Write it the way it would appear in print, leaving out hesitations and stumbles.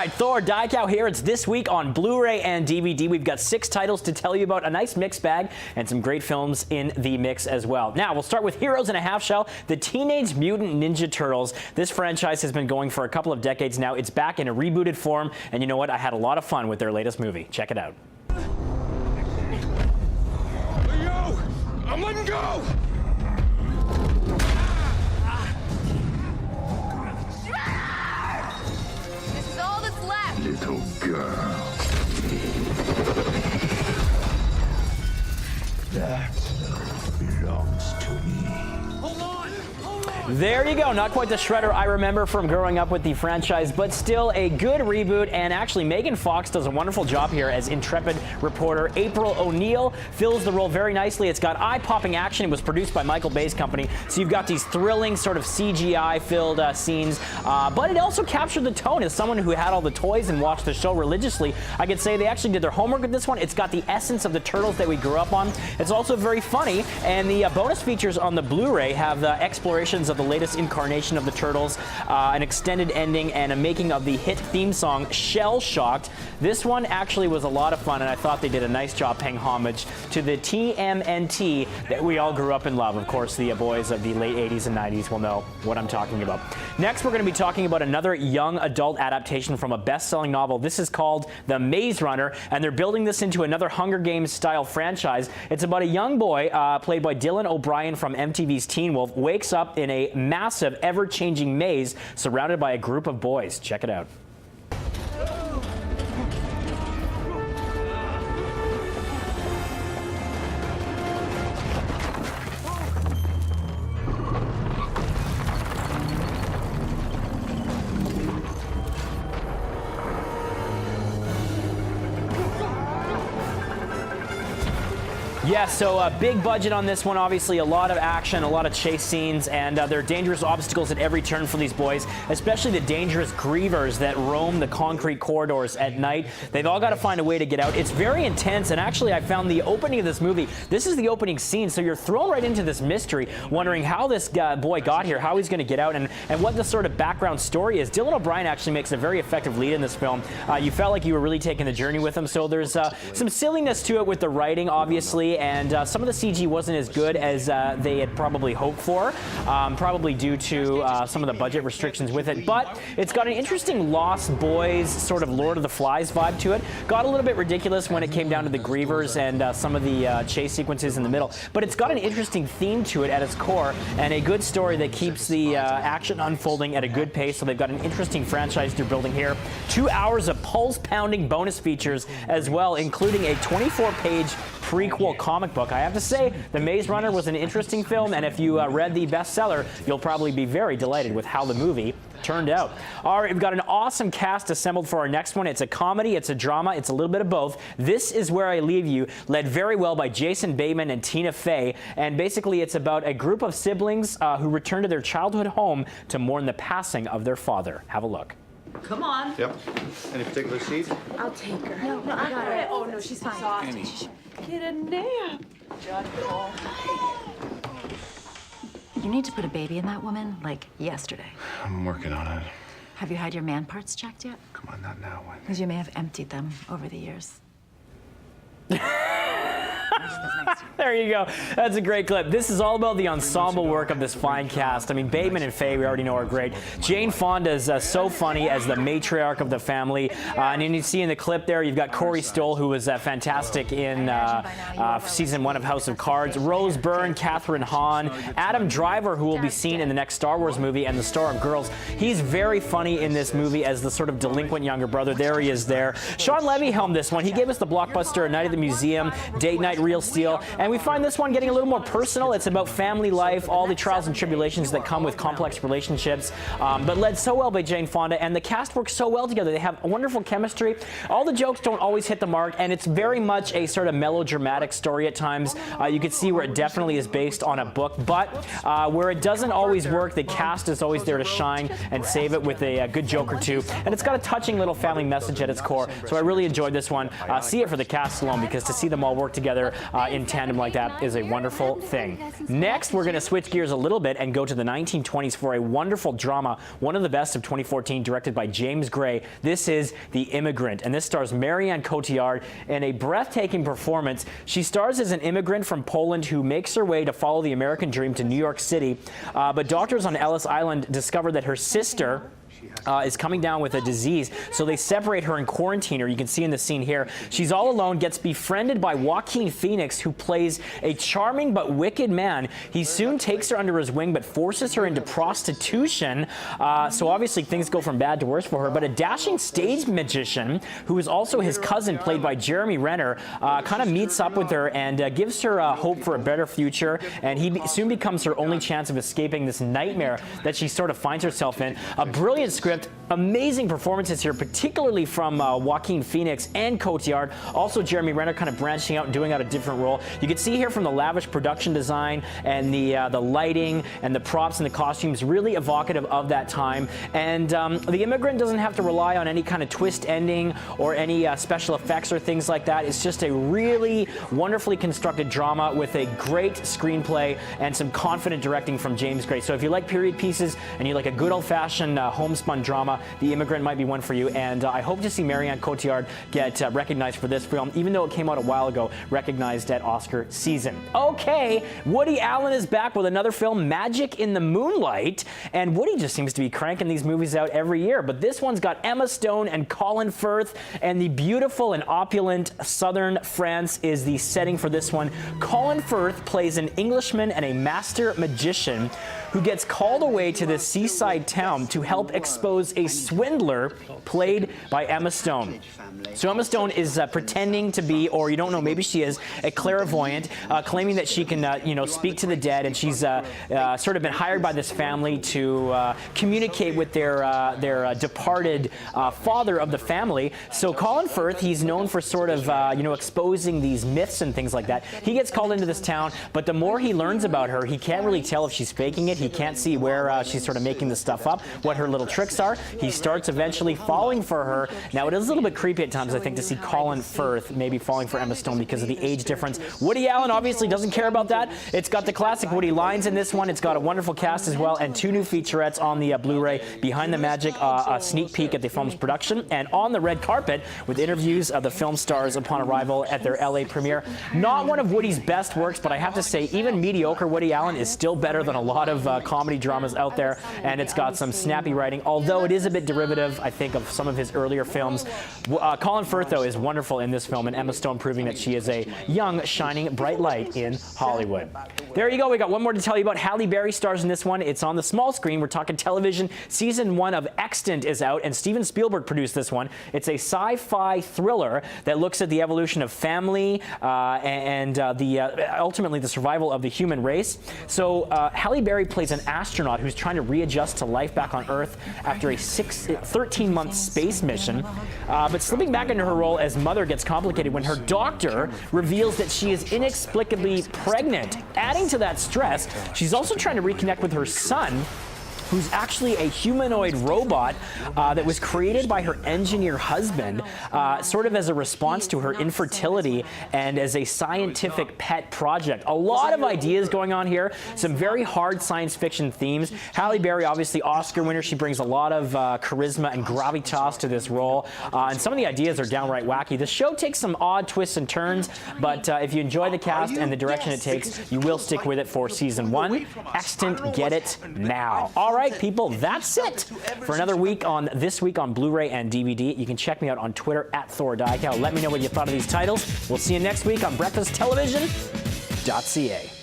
right, Thor, Daikao here. It's this week on Blu-ray and DVD. We've got 6 titles to tell you about, a nice mixed bag, and some great films in the mix as well. Now, we'll start with Heroes in a Half Shell, the Teenage Mutant Ninja Turtles. This franchise has been going for a couple of decades now. It's back in a rebooted form, and you know what? I had a lot of fun with their latest movie. Check it out. Yo! I'm letting go! This is all that's left! Little girl. That belongs to me. Hold on! Hold on! There you go. Not quite the Shredder I remember from growing up with the franchise, but still a good reboot. And actually, Megan Fox does a wonderful job here as intrepid reporter. April O'Neil fills the role very nicely. It's got eye-popping action. It was produced by Michael Bay's company, so you've got these thrilling sort of CGI-filled scenes. But it also captured the tone. As someone who had all the toys and watched the show religiously, I could say they actually did their homework with this one. It's got the essence of the Turtles that we grew up on. It's also very funny, and the bonus features on the Blu-ray have explorations of the latest incarnation of the Turtles, an extended ending, and a making of the hit theme song Shell Shocked. This one actually was a lot of fun, and I thought they did a nice job paying homage to the TMNT that we all grew up in love. Of course, the boys of the late 80s and 90s will know what I'm talking about. Next, we're going to be talking about another young adult adaptation from a best-selling novel. This is called The Maze Runner, and they're building this into another Hunger Games-style franchise. It's about a young boy, played by Dylan O'Brien from MTV's Teen Wolf, wakes up in a massive, ever-changing maze surrounded by a group of boys. Check it out. Yeah, so a big budget on this one, obviously a lot of action, a lot of chase scenes, and there are dangerous obstacles at every turn for these boys, especially the dangerous grievers that roam the concrete corridors at night. They've all got to find a way to get out. It's very intense, and actually I found the opening of this movie, this is the opening scene, so you're thrown right into this mystery, wondering how this boy got here, how he's going to get out, and what the sort of background story is. Dylan O'Brien actually makes a very effective lead in this film. You felt like you were really taking the journey with him, so there's some silliness to it with the writing, obviously, and some of the CG wasn't as good as they had probably hoped for, probably due to some of the budget restrictions with it. But it's got an interesting Lost Boys sort of Lord of the Flies vibe to it. Got a little bit ridiculous when it came down to the grievers and some of the chase sequences in the middle. But it's got an interesting theme to it at its core, and a good story that keeps the action unfolding at a good pace. So they've got an interesting franchise they're building here. 2 hours of pulse-pounding bonus features as well, including a 24-page prequel comic book. I have to say, The Maze Runner was an interesting film, and if you read the bestseller, you'll probably be very delighted with how the movie turned out. All right, we've got an awesome cast assembled for our next one. It's a comedy, it's a drama, it's a little bit of both. This Is Where I Leave You, led very well by Jason Bateman and Tina Fey, and basically it's about a group of siblings who return to their childhood home to mourn the passing of their father. Have a look. Come on. Yep. Any particular seat? I'll take her. No, I got it. Oh, no, she's fine. Soft. Amy. Get a nap. You need to put a baby in that woman, like, yesterday. I'm working on it. Have you had your man parts checked yet? Come on, not now. Because you may have emptied them over the years. There you go. That's a great clip. This is all about the ensemble work of this fine cast. I mean, Bateman and Faye, we already know, are great. Jane Fonda is so funny as the matriarch of the family. And then you see in the clip there, you've got Corey Stoll, who was fantastic in season 1 of House of Cards. Rose Byrne, Catherine Hahn, Adam Driver, who will be seen in the next Star Wars movie, and the star of Girls. He's very funny in this movie as the sort of delinquent younger brother. There he is there. Sean Levy helmed this one. He gave us the blockbuster A Night at the Museum, Date Night, Real Steel, and we find this one getting a little more personal. It's about family life, all the trials and tribulations that come with complex relationships, but led so well by Jane Fonda, and the cast works so well together. They have wonderful chemistry. All the jokes don't always hit the mark, and it's very much a sort of melodramatic story at times. You can see where it definitely is based on a book, but where it doesn't always work, the cast is always there to shine and save it with a good joke or two, and it's got a touching little family message at its core, so I really enjoyed this one. See it for the cast alone, because to see them all work together in tandem like that is a wonderful thing. Next, we're going to switch gears a little bit and go to the 1920s for a wonderful drama, one of the best of 2014, directed by James Gray. This is The Immigrant, and this stars Marianne Cotillard in a breathtaking performance. She stars as an immigrant from Poland who makes her way to follow the American dream to New York City, but doctors on Ellis Island discover that her sister is coming down with a disease, so they separate her and quarantine her. You can see in the scene here. She's all alone, gets befriended by Joaquin Phoenix, who plays a charming but wicked man. He soon takes her under his wing, but forces her into prostitution. So obviously things go from bad to worse for her. But a dashing stage magician, who is also his cousin, played by Jeremy Renner, kind of meets up with her and gives her hope for a better future. And he soon becomes her only chance of escaping this nightmare that she sort of finds herself in. A brilliant script, amazing performances here, particularly from Joaquin Phoenix and Cotillard. Also Jeremy Renner kind of branching out and doing out a different role. You can see here from the lavish production design and the lighting and the props and the costumes, really evocative of that time. And The Immigrant doesn't have to rely on any kind of twist ending or any special effects or things like that. It's just a really wonderfully constructed drama with a great screenplay and some confident directing from James Gray. So if you like period pieces and you like a good old-fashioned homespun drama, The Immigrant might be one for you. And I hope to see Marianne Cotillard get recognized for this film, even though it came out a while ago, recognized at Oscar season. Okay, Woody Allen is back with another film, Magic in the Moonlight. And Woody just seems to be cranking these movies out every year. But this one's got Emma Stone and Colin Firth, and the beautiful and opulent southern France is the setting for this one. Colin Firth plays an Englishman and a master magician who gets called away to this seaside town to help expose a swindler played by Emma Stone. So Emma Stone is pretending to be, or you don't know, maybe she is, a clairvoyant, claiming that she can, speak to the dead, and she's sort of been hired by this family to communicate with their departed father of the family. So Colin Firth, he's known for sort of, exposing these myths and things like that. He gets called into this town, but the more he learns about her, he can't really tell if she's faking it. He can't see where she's sort of making this stuff up, what her little tricks are. He starts eventually falling for her. Now, it is a little bit creepy at times, I think, to see Colin Firth maybe falling for Emma Stone because of the age difference. Woody Allen obviously doesn't care about that. It's got the classic Woody lines in this one. It's got a wonderful cast as well, and 2 new featurettes on the Blu-ray, Behind the Magic, a sneak peek at the film's production, and on the red carpet with interviews of the film stars upon arrival at their LA premiere. Not one of Woody's best works, but I have to say, even mediocre Woody Allen is still better than a lot of comedy dramas out there, and it's got some snappy writing, although it is a bit derivative, I think, of some of his earlier films. Colin Firth, though, is wonderful in this film, and Emma Stone proving that she is a young, shining, bright light in Hollywood. There you go. We got one more to tell you about. Halle Berry stars in this one. It's on the small screen. We're talking television. Season 1 of Extant is out, and Steven Spielberg produced this one. It's a sci-fi thriller that looks at the evolution of family and ultimately the survival of the human race. So Halle Berry plays an astronaut who's trying to readjust to life back on Earth after a 13-month space mission. But slipping back into her role as mother gets complicated when her doctor reveals that she is inexplicably pregnant. Adding to that stress, she's also trying to reconnect with her son, who's actually a humanoid robot that was created by her engineer husband, sort of as a response to her infertility and as a scientific pet project. A lot of ideas going on here, some very hard science fiction themes. Halle Berry, obviously Oscar winner, she brings a lot of charisma and gravitas to this role, and some of the ideas are downright wacky. The show takes some odd twists and turns, but if you enjoy the cast and the direction it takes, you will stick with it for season 1. Extant, get it now. All right, people, that's it for another week on This Week on Blu-ray and DVD. You can check me out on Twitter at ThorDiacow. Let me know what you thought of these titles. We'll see you next week on BreakfastTelevision.ca.